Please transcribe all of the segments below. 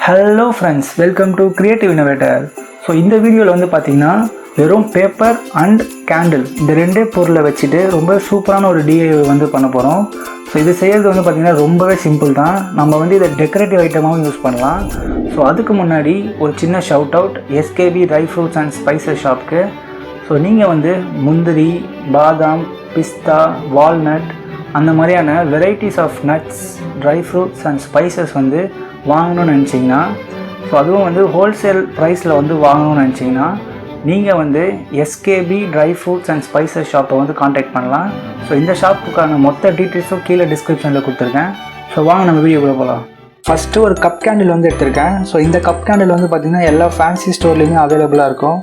Hello friends, welcome to Creative Innovator. So இந்த வீடியோவில் வந்து பார்த்தீங்கன்னா வெறும் பேப்பர் அண்ட் கேண்டில் இந்த ரெண்டே பொருளை வச்சுட்டு ரொம்ப சூப்பரான ஒரு DIY வந்து பண்ண போகிறோம். ஸோ இது செய்கிறது வந்து பார்த்திங்கன்னா ரொம்பவே சிம்பிள் தான். நம்ம வந்து இதை டெக்கரேட்டிவ் ஐட்டமாகவும் யூஸ் பண்ணலாம். ஸோ அதுக்கு முன்னாடி ஒரு சின்ன shout out SKB DRY FRUITS and SPICES ஷாப்க்கு. ஸோ நீங்கள் வந்து முந்திரி, பாதாம், பிஸ்தா, வால்நட் அந்த மாதிரியான varieties of nuts, dry fruits and spices வந்து வாங்கணும்னு நினச்சிங்கன்னா, ஸோ அதுவும் வந்து ஹோல்சேல் ப்ரைஸில் வந்து வாங்கணும்னு நினச்சிங்கன்னா நீங்கள் வந்து SKB DRY FRUITS and SPICES ஷாப்பை வந்து காண்டாக்ட் பண்ணலாம். ஸோ இந்த ஷாப்புக்கான மொத்த டீட்டெயில்ஸும் கீழே டிஸ்கிரிப்ஷனில் கொடுத்துருக்கேன். ஸோ வாங்க நம்ம வீடியோக்குள்ளே போகலாம். ஃபஸ்ட்டு ஒரு கப் கேண்டில் வந்து எடுத்திருக்கேன். ஸோ இந்த கப் கேண்டில் வந்து பார்த்திங்கன்னா எல்லா ஃபேன்சி ஸ்டோர்லேயுமே அவைலபிளாக இருக்கும்.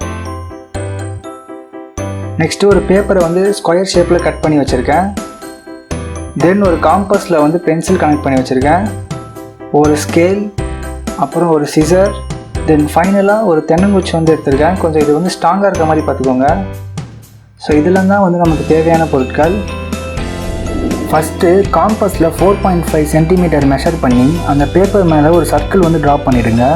நெக்ஸ்ட்டு ஒரு பேப்பரை வந்து ஸ்கொயர் ஷேப்பில் கட் பண்ணி வச்சுருக்கேன். தென் ஒரு காம்பஸில் வந்து பென்சில் கனெக்ட் பண்ணி வச்சுருக்கேன். ஒரு ஸ்கேல், அப்புறம் ஒரு சிசர், தென் ஃபைனலாக ஒரு தென்னங்குச்சி வந்து எடுத்திருக்கேன். கொஞ்சம் இது வந்து ஸ்ட்ராங்காக இருக்க மாதிரி பார்த்துக்கோங்க. ஸோ இதெல்லாம் தான் வந்து நமக்கு தேவையான பொருட்கள். ஃபஸ்ட்டு காம்பஸில் 4.5 சென்டிமீட்டர் மெஷர் பண்ணி அந்த பேப்பர் மேலே ஒரு சர்க்கிள் வந்து ட்ரா பண்ணிவிடுங்க.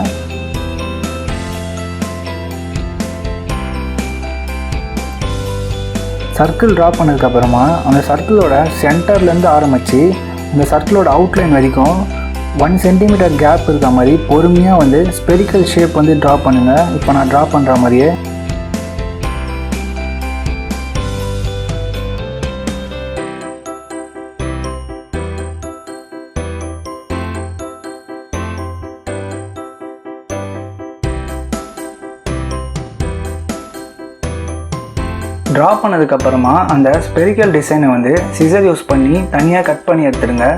சர்க்கிள் ட்ரா பண்ணதுக்கப்புறமா அந்த சர்க்கிளோட சென்டர்லேருந்து ஆரம்பித்து இந்த சர்க்கிளோட அவுட்லைன் வரைக்கும் 1 சென்டிமீட்டர் கேப் இருக்க மாதிரி பொறுமையாக வந்து ஸ்பெரிக்கல் ஷேப் வந்து ட்ரா பண்ணுங்கள். இப்போ நான் ட்ரா பண்ணுற மாதிரியே. ட்ரா பண்ணதுக்கப்புறமா அந்த ஸ்பெரிக்கல் டிசைனை வந்து சிசர் யூஸ் பண்ணி தனியாக கட் பண்ணி எடுத்துடுங்க.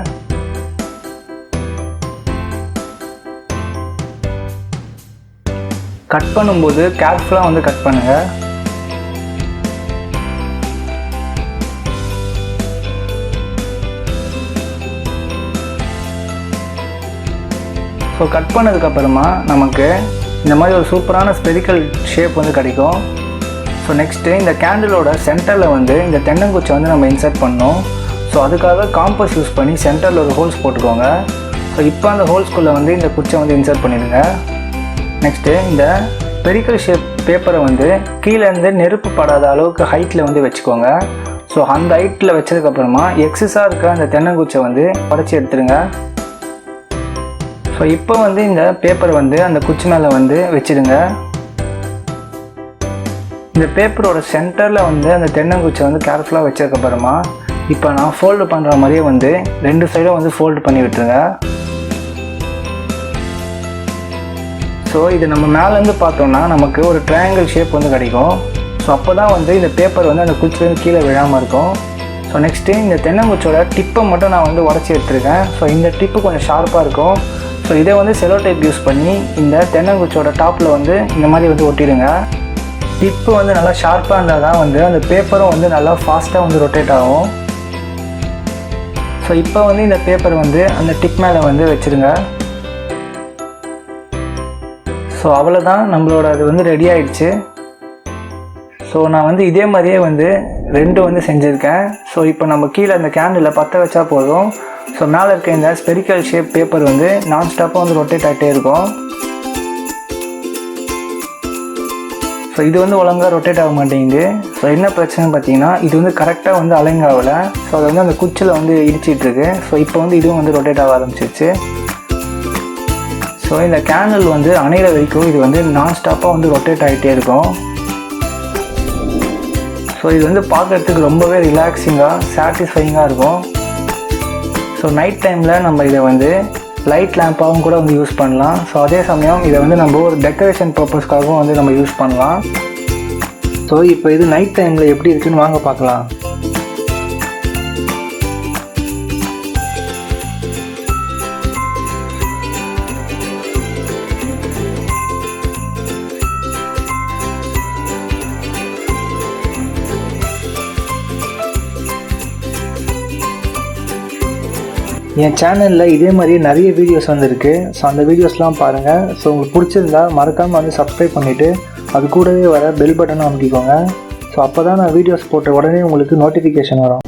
கட் பண்ணும்போது கேர்ஃபுல்லாக வந்து கட் பண்ணுங்கள். ஸோ கட் பண்ணதுக்கப்புறமா நமக்கு இந்த மாதிரி ஒரு சூப்பரான ஸ்பெரிக்கல் ஷேப் வந்து கிடைக்கும். ஸோ நெக்ஸ்ட்டு இந்த கேண்டிலோட சென்டரில் வந்து இந்த தென்னங்குச்சை வந்து நம்ம இன்சர்ட் பண்ணோம். ஸோ அதுக்காக காம்பஸ் யூஸ் பண்ணி சென்டரில் ஒரு ஹோல்ஸ் போட்டுக்கோங்க. ஸோ இப்போ அந்த ஹோல்ஸ்குள்ளே வந்து இந்த குச்சை வந்து இன்சர்ட் பண்ணிடுங்க. நெக்ஸ்ட்டு இந்த ஸ்பெரிக்கல் ஷேப் பேப்பரை வந்து கீழேருந்து நெருப்பு படாத அளவுக்கு ஹைட்டில் வந்து வச்சுக்கோங்க. ஸோ அந்த ஹைட்டில் வச்சதுக்கப்புறமா எக்ஸஸாக இருக்க அந்த தென்னங்குச்சை வந்து உடச்சி எடுத்துடுங்க. ஸோ இப்போ வந்து இந்த பேப்பரை வந்து அந்த குச்சி மேலே வந்து வச்சுடுங்க. இந்த பேப்பரோட சென்டரில் வந்து அந்த தென்னங்குச்சை வந்து கேர்ஃபுல்லாக வச்சதுக்கப்புறமா இப்போ நான் ஃபோல்டு பண்ணுற மாதிரியே வந்து 2 சைடும் வந்து ஃபோல்டு பண்ணி விட்டுருங்க. ஸோ இது நம்ம மேலேருந்து பார்த்தோம்னா நமக்கு ஒரு ட்ரையாங்கிள் ஷேப் வந்து கிடைக்கும். ஸோ அப்போ தான் வந்து இந்த பேப்பர் வந்து அந்த குச்சிலேருந்து கீழே விழாமல் இருக்கும். ஸோ நெக்ஸ்ட்டு இந்த தென்னங்குச்சோட டிப்பை மட்டும் நான் வந்து உடச்சி எடுத்துருக்கேன். ஸோ இந்த டிப்பு கொஞ்சம் ஷார்ப்பாக இருக்கும். ஸோ இதை வந்து செலோ டேப் யூஸ் பண்ணி இந்த தென்னங்குச்சோட டாப்பில் வந்து இந்த மாதிரி வந்து ஒட்டிடுங்க. டிப்பு வந்து நல்லா ஷார்ப்பாக இருந்தால் தான் வந்து அந்த பேப்பரும் வந்து நல்லா ஃபாஸ்ட்டாக வந்து ரொட்டேட் ஆகும். ஸோ இப்போ வந்து இந்த பேப்பர் வந்து அந்த டிப் மேலே வந்து வச்சுருங்க. ஸோ அவ்வளோதான், நம்மளோட அது வந்து ரெடி ஆகிடுச்சு. ஸோ நான் வந்து இதே மாதிரியே வந்து 2 வந்து செஞ்சுருக்கேன். ஸோ இப்போ நம்ம கீழே அந்த கேண்டில் பற்ற வச்சா போதும். ஸோ மேலே இருக்க இந்த ஸ்பெரிக்கல் ஷேப் பேப்பர் வந்து நான் ஸ்டாப்பாக வந்து ரொட்டேட் ஆகிட்டே இருக்கும். ஸோ இது வந்து ஒழுங்காக ரொட்டேட் ஆக மாட்டேங்குது. ஸோ என்ன பிரச்சனை பார்த்தீங்கன்னா இது வந்து கரெக்டாக வந்து அலைங்க ஆகலை. ஸோ அது வந்து அந்த குச்சியில் வந்து இடிச்சிட்ருக்கு. ஸோ இப்போ வந்து இதுவும் வந்து ரொட்டேட் ஆக ஆரம்பிச்சிருச்சு. ஸோ இந்த கேண்டில் வந்து அணையிற வரைக்கும் இது வந்து நான் ஸ்டாப்பாக வந்து ரொட்டேட் ஆகிட்டே இருக்கும். ஸோ இது வந்து பார்க்குறதுக்கு ரொம்பவே ரிலாக்ஸிங்காக சாட்டிஸ்ஃபைங்காக இருக்கும். ஸோ நைட் டைமில் நம்ம இதை வந்து லைட் லேம்ப்பாகவும் கூட வந்து யூஸ் பண்ணலாம். ஸோ அதே சமயம் இதை வந்து நம்ம ஒரு டெக்கரேஷன் பர்பஸ்க்காகவும் வந்து நம்ம யூஸ் பண்ணலாம். ஸோ இப்போ இது நைட் டைமில் எப்படி இருக்குன்னு வாங்க பார்க்கலாம். என் சேனலில் இதே மாதிரி நிறைய வீடியோஸ் வந்துருக்கு. ஸோ அந்த வீடியோஸ்லாம் பாருங்கள். ஸோ உங்களுக்கு பிடிச்சிருந்தா மறக்காமல் வந்து சப்ஸ்கிரைப் பண்ணிவிட்டு அது கூடவே வர பெல் பட்டனை அமுக்கிக்கோங்க. ஸோ அப்போ தான் நான் வீடியோஸ் போட்ட உடனே உங்களுக்கு நோட்டிஃபிகேஷன் வரும்.